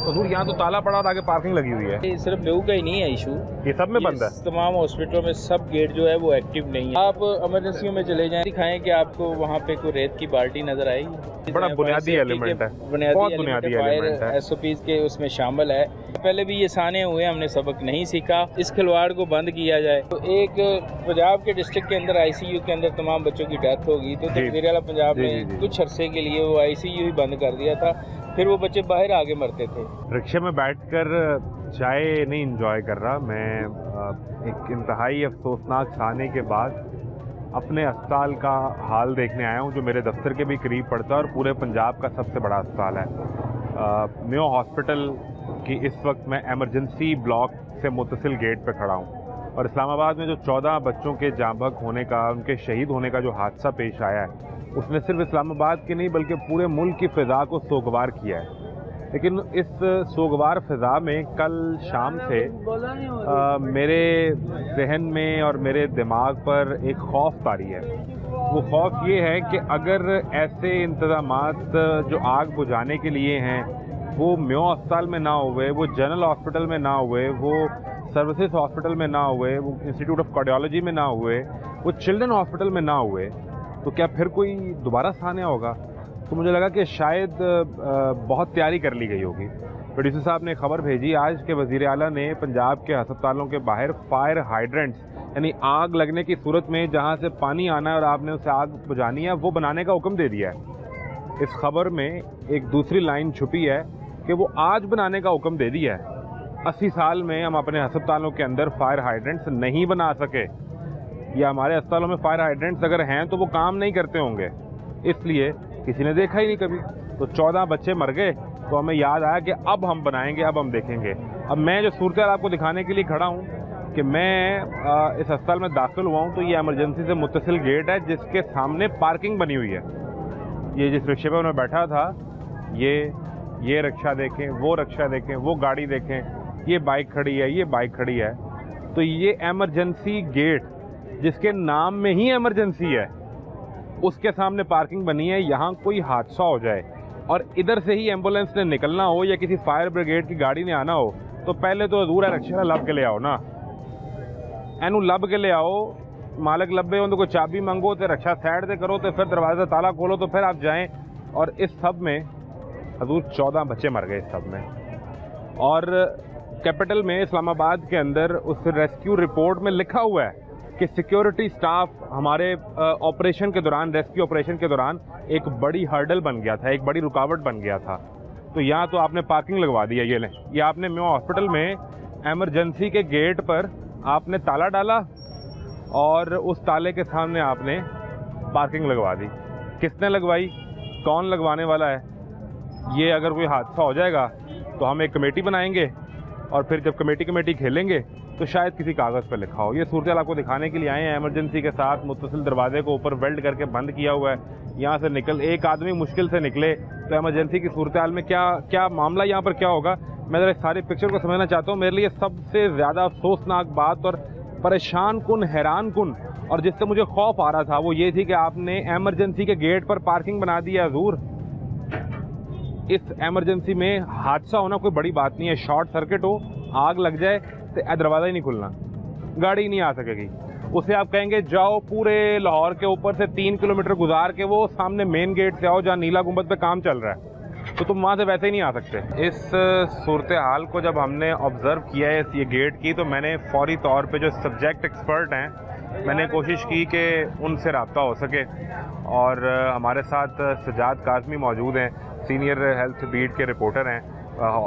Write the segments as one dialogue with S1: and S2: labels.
S1: हजूर यहाँ तो ताला पड़ा और आगे पार्किंग लगी हुई है।
S2: ये सिर्फ बेऊ का ही नहीं है इशू,
S1: ये सब में बंद है।
S2: तमाम हॉस्पिटलों में सब गेट जो है वो एक्टिव नहीं है। आप इमरजेंसियों में चले जाएं, दिखाएं कि आपको वहाँ पे कोई रेत की बाल्टी नजर आएगी।
S1: बड़ा बुनियादी एलिमेंट है, बहुत बुनियादी एलिमेंट है।
S2: SOPs के उसमें शामिल है। पहले भी ये साने हुए, हमने सबक नहीं सीखा, इस खिलवाड़ को बंद किया जाए। तो एक पंजाब के डिस्ट्रिक्ट के अंदर ICU के अंदर तमाम बच्चों की डेथ होगी, तो तकदीर आला पंजाब ने कुछ अरसे के लिए वो ICU ही बंद कर दिया था, फिर वो बच्चे बाहर आगे मरते थे।
S1: रिक्शे में बैठकर चाय नहीं इंजॉय कर रहा मैं, एक इंतहाई अफसोसनाक साने के बाद अपने अस्पताल का हाल देखने आया हूँ, जो मेरे दफ्तर के भी करीब पड़ता है और पूरे पंजाब का सबसे बड़ा अस्पताल है। मेयो हॉस्पिटल की इस वक्त मैं एमरजेंसी ब्लॉक से मुत्तसिल गेट पे खड़ा हूँ और इस्लामाबाद में जो 14 बच्चों के जाँ बहक होने का, उनके शहीद होने का जो हादसा पेश आया है, उसने सिर्फ इस्लामाबाद के नहीं बल्कि पूरे मुल्क की फ़िज़ा को सोगवार किया है। लेकिन इस सोगवार फ़िज़ा में कल शाम से मेरे जहन में और मेरे दिमाग पर एक खौफ तारी है। वो खौफ ये है कि अगर ऐसे इंतज़ामात जो आग बुझाने के लिए हैं वो मेयो अस्पताल में ना हुए, वो जनरल हॉस्पिटल में ना हुए, वो सर्विसेज हॉस्पिटल में ना हुए, वो इंस्टीट्यूट ऑफ कार्डियोलॉजी में ना हुए, वो चिल्ड्रन हॉस्पिटल में ना हुए, तो क्या फिर कोई दोबारा साने होगा? तो मुझे लगा कि शायद बहुत तैयारी कर ली गई होगी। प्रोड्यूसर साहब ने खबर भेजी आज के वज़ीर आला ने पंजाब के अस्पतालों के बाहर फायर हाइड्रेंट्स, यानी आग लगने की सूरत में जहां से पानी आना है और आपने उसे आग बुझानी है, वो बनाने का हुक्म दे दिया है। इस खबर में एक दूसरी लाइन छुपी है कि वो आज बनाने का हुक्म दे दिया है। 80 साल में हम अपने अस्पतालों के अंदर फायर हाइड्रेंट्स नहीं बना सके, या हमारे अस्पतालों में फायर हाइड्रेंट्स अगर हैं तो वो काम नहीं करते होंगे, इसलिए किसी ने देखा ही नहीं कभी। तो 14 बच्चे मर गए, तो हमें याद आया कि अब हम बनाएंगे, अब हम देखेंगे। अब मैं जो सूरत आपको दिखाने के लिए खड़ा हूँ कि मैं इस अस्पताल में दाखिल हुआ हूँ, तो ये एमरजेंसी से मुत्तसिल गेट है जिसके सामने पार्किंग बनी हुई है। ये जिस रिक्शे पर मैं बैठा था, ये रिक्शा देखें, वो रिक्शा देखें, वो गाड़ी देखें, ये बाइक खड़ी है, ये बाइक खड़ी है। तो ये एमरजेंसी गेट जिसके नाम में ही इमरजेंसी है, उसके सामने पार्किंग बनी है। यहाँ कोई हादसा हो जाए और इधर से ही एम्बुलेंस ने निकलना हो या किसी फायर ब्रिगेड की गाड़ी ने आना हो, तो पहले तो दूर है रिक्शा लब के ले आओ ना, एनू लब के ले आओ, मालिक लब्बे हो तो कोई चाबी मंगो, तो रिक्शा साइड से करो, तो फिर दरवाजा ताला खोलो, तो फिर आप जाएं। और इस सब में हजूर 14 बच्चे मर गए इस सब में। और कैपिटल में इस्लामाबाद के अंदर उस रेस्क्यू रिपोर्ट में लिखा हुआ है कि सिक्योरिटी स्टाफ हमारे ऑपरेशन के दौरान, रेस्क्यू ऑपरेशन के दौरान एक बड़ी हर्डल बन गया था, एक बड़ी रुकावट बन गया था। तो यहाँ तो आपने पार्किंग लगवा दी है, ये लें, ये आपने मेयो हॉस्पिटल में एमरजेंसी के गेट पर आपने ताला डाला और उस ताले के सामने आपने पार्किंग लगवा दी। किसने लगवाई, कौन लगवाने वाला है? ये अगर कोई हादसा हो जाएगा तो हम एक कमेटी बनाएंगे और फिर जब कमेटी खेलेंगे तो शायद किसी कागज़ पर लिखा हो। ये सूरत आपको दिखाने के लिए आए हैं। एमरजेंसी के साथ मुत्तसिल दरवाजे को ऊपर वेल्ड करके बंद किया हुआ है। यहाँ से एक आदमी मुश्किल से निकले तो एमरजेंसी की सूरत हाल में क्या मामला यहाँ पर क्या होगा, मैं ज़रा सारे पिक्चर को समझना चाहता हूँ। मेरे लिए सबसे ज़्यादा अफसोसनाक बात और परेशान कुन, हैरान कुन, और जिससे मुझे खौफ आ रहा था, वो ये थी कि आपने एमरजेंसी के गेट पर पार्किंग बना दी है। हजूर, इस एमरजेंसी में हादसा होना कोई बड़ी बात नहीं है। शॉर्ट सर्किट हो, आग लग जाए तो दरवाज़ा ही नहीं खुलना, गाड़ी नहीं आ सकेगी। उसे आप कहेंगे जाओ पूरे लाहौर के ऊपर से 3 किलोमीटर गुजार के वो सामने मेन गेट से आओ जहाँ नीला गुंबद पे काम चल रहा है, तो तुम वहाँ से वैसे ही नहीं आ सकते। इस सूरत हाल को जब हमने ऑब्ज़र्व किया है ये गेट की, तो मैंने फौरी तौर पे जो सब्जेक्ट एक्सपर्ट हैं, मैंने कोशिश की कि उनसे रब्ता हो सके। और हमारे साथ सजाद काज़मी मौजूद हैं, सीनियर हेल्थ बीट के रिपोर्टर हैं,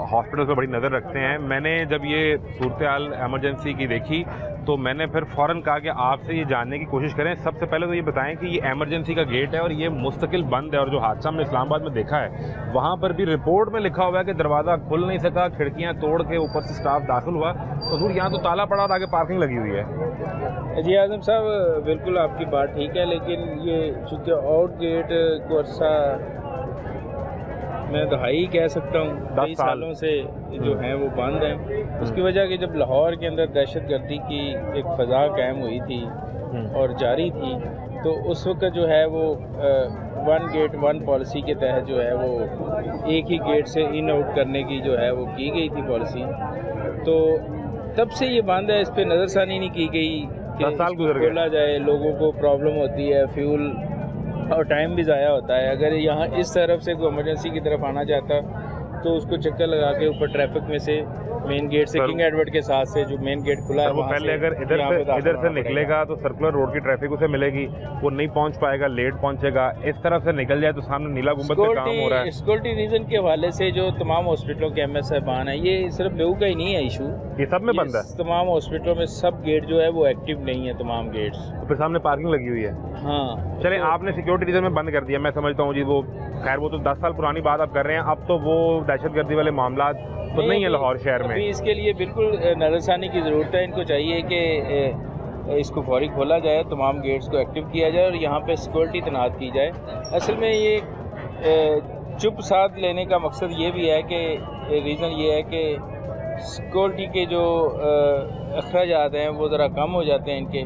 S1: हॉस्पिटल पर बड़ी नज़र रखते हैं। मैंने जब ये सूरत हाल एमरजेंसी की देखी तो मैंने फिर फ़ौरन कहा कि आपसे ये जानने की कोशिश करें। सबसे पहले तो ये बताएं कि ये एमरजेंसी का गेट है और ये मुस्तकिल बंद है, और जो हादसा हमने इस्लामाबाद में देखा है वहाँ पर भी रिपोर्ट में लिखा हुआ है कि दरवाज़ा खुल नहीं सका, खिड़कियाँ तोड़ के ऊपर से स्टाफ दाखिल हुआ। तो दूर यहाँ तो ताला पड़ा और आगे पार्किंग लगी हुई है।
S2: जी आज़म साहब, बिल्कुल आपकी बात ठीक है, लेकिन ये चूँकि आउट गेट को अर्सा मैं दहाई कह सकता हूँ, 10 सालों से जो हैं वो बंद हैं। उसकी वजह कि जब लाहौर के अंदर दहशतगर्दी की एक फ़ज़ा कायम हुई थी और जारी थी, तो उस वक्त जो है वो वन गेट वन पॉलिसी के तहत जो है वो एक ही गेट से इन आउट करने की जो है वो की गई थी पॉलिसी। तो तब से ये बंद है, इस पर नज़रसानी नहीं की गई कि
S1: 10 साल गुजर गए।
S2: खोला जाए। लोगों को प्रॉब्लम होती है, फ्यूल और टाइम भी ज़ाया होता है। अगर यहाँ इस तरफ से कोई इमरजेंसी की तरफ आना चाहता तो उसको चक्कर लगा के ऊपर ट्रैफिक में से मेन गेट से किंग एडवर्ड के साथ से जो मेन गेट खुला है
S1: वो पहले अगर इधर से निकलेगा तो सर्कुलर रोड की ट्रैफिक उसे मिलेगी, वो नहीं पहुंच पाएगा, लेट पहुंचेगा। इस तरफ से निकल जाए तो सामने नीला गुंबद पे काम हो रहा है।
S2: सिक्योरिटी रीजन के हवाले से जो तमाम हॉस्पिटलों के एमएस साहबान है, ये सिर्फ बेहू का ही नहीं है इशू,
S1: ये सब में बंद है।
S2: तमाम हॉस्पिटलों में सब गेट जो है वो एक्टिव नहीं है, तमाम गेट्स।
S1: तो फिर सामने पार्किंग लगी हुई है।
S2: हाँ,
S1: चले आपने सिक्योरिटी रीजन में बंद कर दिया, मैं समझता हूँ जी, वो खैर वो तो 10 साल पुरानी बात आप कर रहे हैं। अब तो वो दहशतगर्दी वाले मामला तो नहीं है लाहौर शहर में।
S2: अभी इसके लिए बिल्कुल नजरसानी की ज़रूरत है। इनको चाहिए कि इसको फौरी खोला जाए, तमाम गेट्स को एक्टिव किया जाए और यहाँ पे सिक्योरिटी तैनात की जाए। असल में ये चुप साथ लेने का मकसद ये भी है कि रीज़न ये है कि सिक्योरिटी के जो अखराजात हैं वो ज़रा कम हो जाते हैं इनके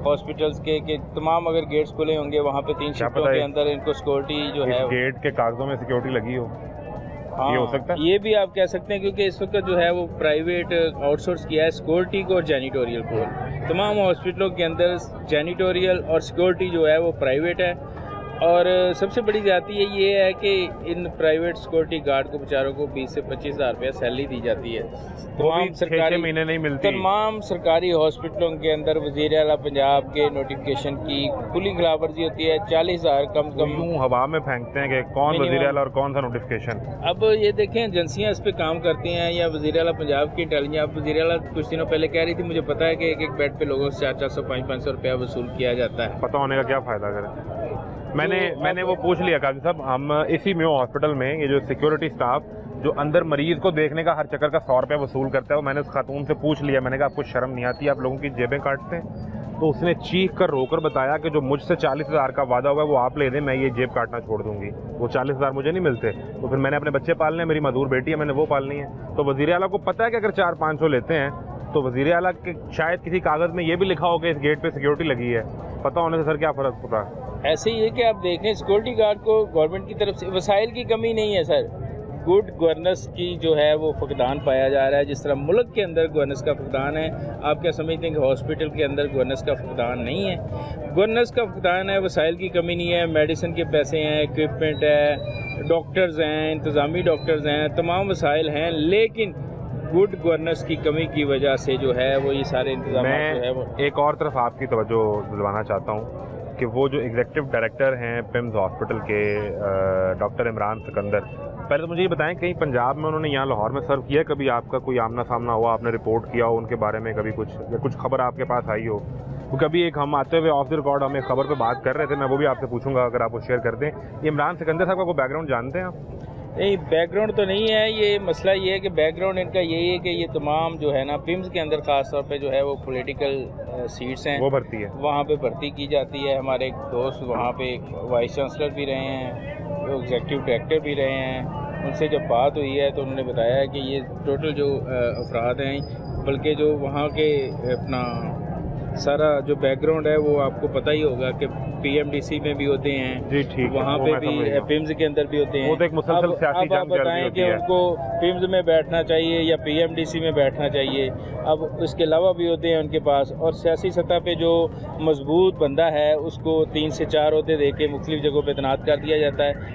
S2: हॉस्पिटल्स के, कि तमाम अगर गेट्स खुले होंगे वहाँ पे 3 शिफ्टों के अंदर इनको सिक्योरिटी जो है
S1: गेट के कागजों में सिक्योरिटी लगी हो।
S2: हाँ,
S1: ये हो सकता है,
S2: ये भी आप कह सकते हैं, क्योंकि इस वक्त जो है वो प्राइवेट आउटसोर्स किया है सिक्योरिटी को और जैनिटोरियल को। तमाम हॉस्पिटलों के अंदर जैनिटोरियल और सिक्योरिटी जो है वो प्राइवेट है। और सबसे बड़ी ज़्यादती ये है कि इन प्राइवेट सिक्योरिटी गार्ड को बेचारों को 20 से 25 हज़ार रुपया सैलरी दी जाती है।
S1: तमाम सरकारी महीने नहीं मिलती।
S2: तमाम सरकारी हॉस्पिटलों के अंदर वज़ीर आला पंजाब के नोटिफिकेशन की खुली खिलाफवर्जी होती है। 40,000 कम
S1: यूं हवा में फेंकते हैं कि कौन वज़ीर आला और कौन सा नोटिफिकेशन।
S2: अब ये देखें, एजेंसियाँ इस पे काम करती हैं या वज़ीर आला पंजाब की इंटेलिजेंस। अब वज़ीर आला कुछ दिनों पहले कह रही थी, मुझे पता है कि एक एक बेड पे लोगों से 400-400 500-500 रुपया वसूल किया जाता है।
S1: पता होने का क्या फ़ायदा करें। मैंने वो पूछ लिया काजी साहब, हम इसी में हॉस्पिटल में ये जो सिक्योरिटी स्टाफ जो अंदर मरीज को देखने का हर चक्कर का 100 रुपया वसूल करता है, वो मैंने उस खातून से पूछ लिया। मैंने कहा आपको शर्म नहीं आती, आप लोगों की जेबें काटते हैं? तो उसने चीख कर रोकर बताया कि जो मुझसे 40,000 का वादा हुआ है वो आप ले दें, मैं ये जेब काटना छोड़ दूंगी। वो 40,000 मुझे नहीं मिलते, तो फिर मैंने अपने बच्चे पालने हैं, मेरी मजदूर बेटी है, मैंने वो पालनी है। तो वज़ीर आला को पता है कि अगर 400-500 लेते हैं तो वज़ीर आला के शायद किसी कागज़ में ये भी लिखा हो कि इस गेट पे सिक्योरिटी लगी है। पता होने से सर क्या फ़र्क पड़ता है?
S2: ऐसे ही है कि आप देख लें, सिक्योरिटी गार्ड को गवर्नमेंट की तरफ से वसाइल की कमी नहीं है सर। गुड गवर्नेंस की जो है वो फकदान पाया जा रहा है। जिस तरह मुल्क के अंदर गवर्नेंस का फकदान है, आप क्या समझते हैं कि हॉस्पिटल के अंदर गवर्नेंस का फकदान नहीं है? गवर्नेंस का फकदान है, वसाइल की कमी नहीं है, मेडिसिन के पैसे हैं, इक्विपमेंट है, डॉक्टर्स हैं, इंतज़ामी डॉक्टर्स हैं, तमाम वसाइल हैं, लेकिन गुड गवर्नेंस की कमी की वजह से जो है वो ये सारे इंतजाम जो है वो।
S1: एक और तरफ आपकी तवज्जो दिलवाना चाहता हूँ कि वो जो एग्जीक्यूटिव डायरेक्टर हैं पिम्स हॉस्पिटल के डॉक्टर इमरान सिकंदर, पहले तो मुझे ये बताएं कहीं पंजाब में उन्होंने यहाँ लाहौर में सर्व किया? कभी आपका कोई आमना सामना हुआ, आपने रिपोर्ट किया हो उनके बारे में कभी कुछ, या कुछ खबर आपके पास आई हो? वो कभी एक हम आते हुए ऑफ द रिकॉर्ड हम एक खबर पे बात कर रहे थे, मैं वो भी आपसे पूछूंगा अगर आप वो शेयर कर दें। ये इमरान सिकंदर साहब का कोई बैकग्राउंड जानते हैं आप?
S2: नहीं, बैकग्राउंड तो नहीं है। ये मसला ये है कि बैकग्राउंड इनका यही है कि ये तमाम जो है ना पिम्स के अंदर ख़ास तौर पे जो है वो पॉलिटिकल सीट्स हैं,
S1: वो भर्ती है,
S2: वहाँ पे भर्ती की जाती है। हमारे एक दोस्त वहाँ पे एक वाइस चांसलर भी रहे हैं, एग्जीक्यूटिव डायरेक्टर भी रहे हैं। उनसे जब बात हुई है तो उन्होंने बताया है कि ये टोटल जो अफराद हैं, बल्कि जो वहाँ के अपना सारा जो बैकग्राउंड है वो आपको पता ही होगा कि पीएमडीसी में भी होते हैं
S1: जी, ठीक,
S2: वहाँ पे भी पिम्स के अंदर भी होते हैं।
S1: वो तो एक मुसलसल सियासी
S2: अब आप बताएं कि उनको पिम्स में बैठना चाहिए या पीएमडीसी में बैठना चाहिए। अब उसके अलावा भी होते हैं उनके पास, और सियासी सतह पे जो मजबूत बंदा है उसको 3 से 4 ओहदे दे के मुख्तलिफ जगहों पर तैनात कर दिया जाता है।